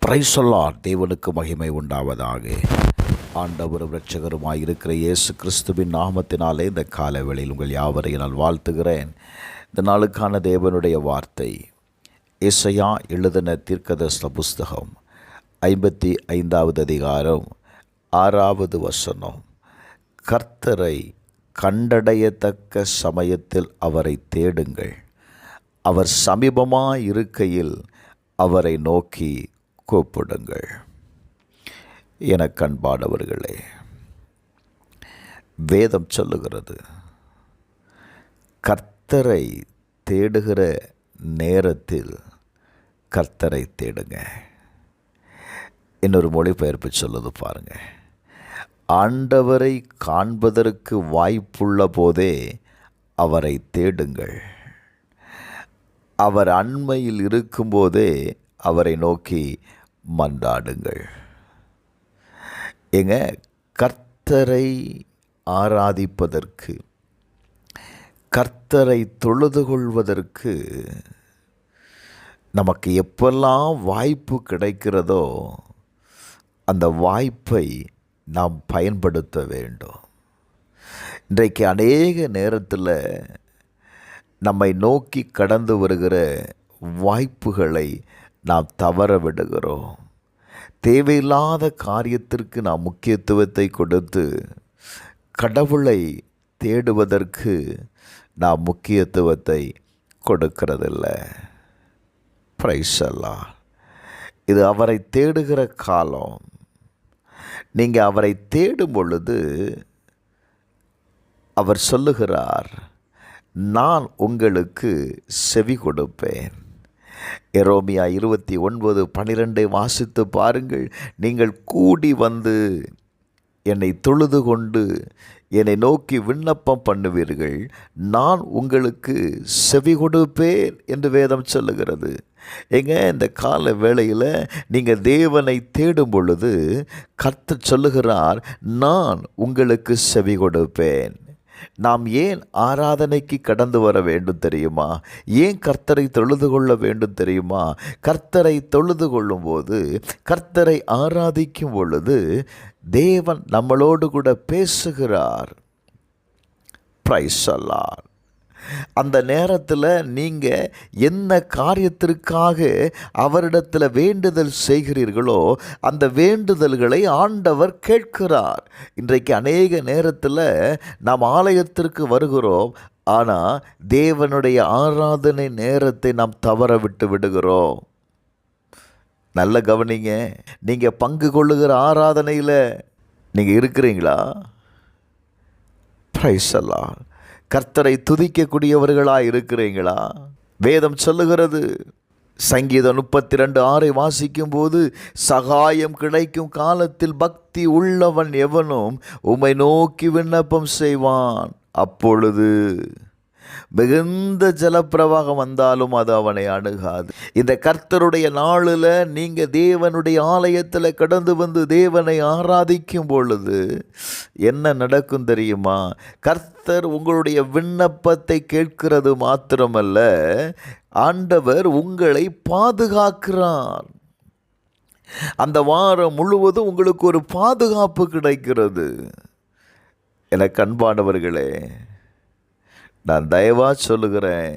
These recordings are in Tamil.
Praise the Lord. தேவனுக்கு மகிமை உண்டாவதாக. ஆண்டவரும் இரட்சகருமாய் இருக்கிற இயேசு கிறிஸ்துவின் நாமத்தினாலே இந்த காலவேளையில் உங்கள் யாவரையும் நான் வாழ்த்துகிறேன். இந்த நாளுக்கான தேவனுடைய வார்த்தை ஏசாயா எழுதின தீர்க்கதரிசன புஸ்தகம் 55வது அதிகாரம் 6வது வசனம். கர்த்தரை கண்டடையத்தக்க சமயத்தில் அவரை தேடுங்கள், அவர் சமீபமாய் இருக்கையில் அவரை நோக்கி கூப்பிடுங்கள். எனக்கு அன்பானவர்களே, வேதம் சொல்லுகிறது, கர்த்தரை தேடுகிற நேரத்தில் கர்த்தரை தேடுங்க. இன்னொரு மொழிபெயர்ப்பு சொல்லுது பாருங்க, ஆண்டவரை காண்பதற்கு வாய்ப்புள்ள போதே அவரை தேடுங்கள், அவர் அண்மையில் இருக்கும்போதே அவரை நோக்கி மன்றாடுங்கள். எங்க கர்த்தரை ஆராதிப்பதற்கு, கர்த்தரை தொழுது கொள்வதற்கு நமக்கு எப்பெல்லாம் வாய்ப்பு கிடைக்கிறதோ அந்த வாய்ப்பை நாம் பயன்படுத்த வேண்டும். இன்றைக்கு அநேக நேரத்தில் நம்மை நோக்கி கடந்து வருகிற வாய்ப்புகளை நாம் தவற விடுகிறோம். தேவையில்லாத காரியத்திற்கு நாம் முக்கியத்துவத்தை கொடுத்து கடவுளை தேடுவதற்கு நாம் முக்கியத்துவத்தை கொடுக்கிறதில்லை. Praise the Lord. இது அவரை தேடுகிற காலம். நீங்கள் அவரை தேடும் பொழுது அவர் சொல்லுகிறார், நான் உங்களுக்கு செவி கொடுப்பேன். எரேமியா 29:12 வாசித்து பாருங்கள். நீங்கள் கூடி வந்து என்னை தொழுது கொண்டு என்னை நோக்கி விண்ணப்பம் பண்ணுவீர்கள், நான் உங்களுக்கு செவி கொடுப்பேன் என்று வேதம் சொல்லுகிறது. இந்த கால வேளையில் நீங்கள் தேவனை தேடும் பொழுது கர்த்தர் சொல்லுகிறார், நான் உங்களுக்கு செவி கொடுப்பேன். நாம் ஏன் ஆராதனைக்கு கடந்து வர வேண்டும் தெரியுமா? ஏன் கர்த்தரை தொழுது கொள்ள வேண்டும் தெரியுமா? கர்த்தரை தொழுது கொள்ளும்போது, கர்த்தரை ஆராதிக்கும் பொழுது தேவன் நம்மளோடு கூட பேசுகிறார். Praise the Lord. அந்த நேரத்தில் நீங்கள் என்ன காரியத்திற்காக அவரிடத்தில் வேண்டுதல் செய்கிறீர்களோ அந்த வேண்டுதல்களை ஆண்டவர் கேட்கிறார். இன்றைக்கு அநேக நேரத்தில் நாம் ஆலயத்திற்கு வருகிறோம், ஆனால் தேவனுடைய ஆராதனை நேரத்தை நாம் தவற விட்டு விடுகிறோம். நல்ல கவனிங்க. நீங்கள் பங்கு கொள்ளுகிற ஆராதனையில் நீங்கள் இருக்கிறீங்களா? Praise the Lord. கர்த்தரை துதிக்கக்கூடியவர்களாக இருக்கிறீங்களா? வேதம் சொல்லுகிறது, சங்கீதம் 32:6 வாசிக்கும் போது, சகாயம் கிடைக்கும் காலத்தில் பக்தி உள்ளவன் எவனும் உம்மை நோக்கி விண்ணப்பம் செய்வான், அப்பொழுது மிகுந்த ஜலப்பிரவாகம் வந்தாலும் அது அவனை அணுகாது. இந்த கர்த்தருடைய நாளில் நீங்கள் தேவனுடைய ஆலயத்தில் கடந்து வந்து தேவனை ஆராதிக்கும் பொழுது என்ன நடக்கும் தெரியுமா? கர்த்தர் உங்களுடைய விண்ணப்பத்தை கேட்கிறது மாத்திரமல்ல, ஆண்டவர் உங்களை பாதுகாக்கிறார். அந்த வாரம் முழுவதும் உங்களுக்கு ஒரு பாதுகாப்பு கிடைக்கிறது. எனக்கு அன்பானவர்களே, நான் தயவாக சொல்லுகிறேன்,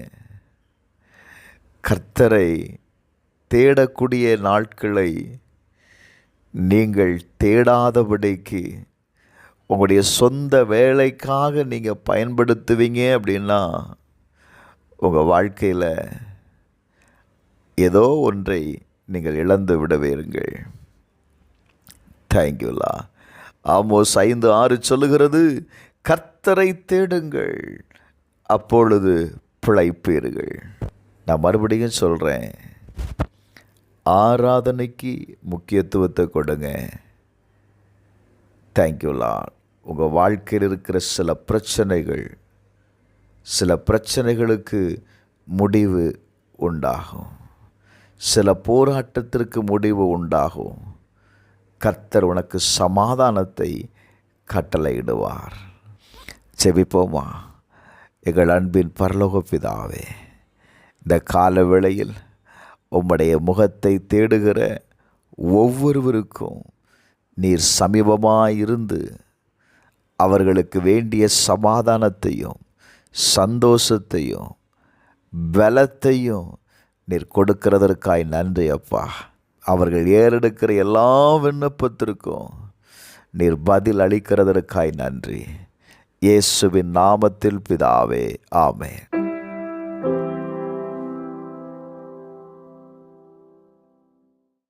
கர்த்தரை தேடக்கூடிய நாட்களை நீங்கள் தேடாதபடிக்கு உங்களுடைய சொந்த வேலைக்காக நீங்கள் பயன்படுத்துவீங்க அப்படின்னா உங்கள் வாழ்க்கையில் ஏதோ ஒன்றை நீங்கள் இழந்து விடுவீர்கள். தேங்க்யூலா. ஆமோஸ் 5:6 சொல்லுகிறது, கர்த்தரை தேடுங்கள், அப்பொழுது பிழைப்பீர்கள். நான் மறுபடியும் சொல்கிறேன், ஆராதனைக்கு முக்கியத்துவத்தை கொடுங்க. Thank you Lord. உங்கள் வாழ்க்கையில் இருக்கிற சில பிரச்சனைகளுக்கு முடிவு உண்டாகும், சில போராட்டத்திற்கு முடிவு உண்டாகும். கர்த்தர் உனக்கு சமாதானத்தை கட்டளையிடுவார். செபிப்போமா? எங்கள் அன்பின் பரலோக பிதாவே, இந்த கால வேளையில் உம்முடைய முகத்தை தேடுகிற ஒவ்வொருவருக்கும் நீர் சமீபமாயிருந்து அவர்களுக்கு வேண்டிய சமாதானத்தையும் சந்தோஷத்தையும் பலத்தையும் நீர் கொடுக்கிறதற்காய் நன்றி அப்பா. அவர்கள் ஏறெடுக்கிற எல்லா விண்ணப்பத்திற்கும் நீர் பதில் அளிக்கிறதற்காய் நன்றி. இயேசுவின் நாமத்தில் பிதாவே, ஆமென்.